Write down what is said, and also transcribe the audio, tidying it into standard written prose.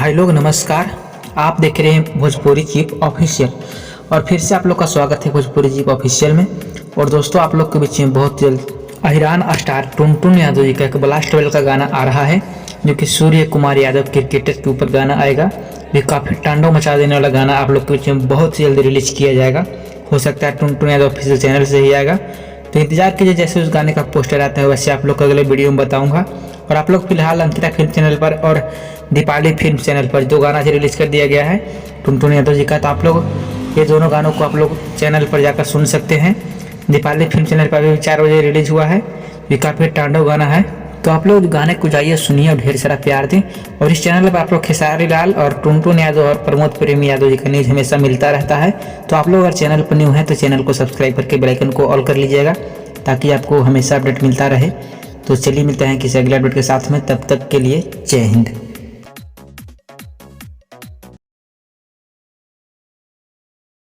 भाई लोग नमस्कार। आप देख रहे हैं भोजपुरी चीफ ऑफिशियल और फिर से आप लोग का स्वागत है भोजपुरी चीफ ऑफिशियल में। और दोस्तों आप लोग के बीच में बहुत जल्द अहिरान स्टार टुनटुन यादव जी का एक ब्लास्ट लेवल का गाना आ रहा है, जो कि सूर्य कुमार यादव क्रिकेटर के ऊपर गाना आएगा। ये काफ़ी तांडव मचा देने वाला गाना आप लोग के बीच में बहुत जल्द रिलीज किया जाएगा। हो सकता है टुनटुन यादव ऑफिशियल चैनल से ही आएगा, तो इंतजार कीजिए। जैसे उस गाने का पोस्टर आता है वैसे आप लोग को अगले वीडियो में बताऊंगा। और आप लोग फिलहाल अंकिता फिल्म चैनल पर और दीपाली फिल्म चैनल पर जो गाना रिलीज कर दिया गया है टुनटुन यादव जी का, तो आप लोग ये दोनों गानों को आप लोग चैनल पर जाकर सुन सकते हैं। दीपाली फिल्म चैनल पर भी 4 बजे रिलीज हुआ है। ये काफ़ी तांडव गाना है, तो आप लोग गाने को जाइए सुनिए और ढेर सारा प्यार दें। और इस चैनल पर आप लोग खेसारी लाल और टुनटुन यादव और प्रमोद प्रेमी यादव जी का न्यूज़ हमेशा मिलता रहता है। तो आप लोग अगर चैनल पर न्यू हैं तो चैनल को सब्सक्राइब करके बेल आइकन को ऑल कर लीजिएगा, ताकि आपको हमेशा अपडेट मिलता रहे। तो चलिए मिलते हैं किसी अगले अपडेट के साथ में, तब तक के लिए जय हिंद।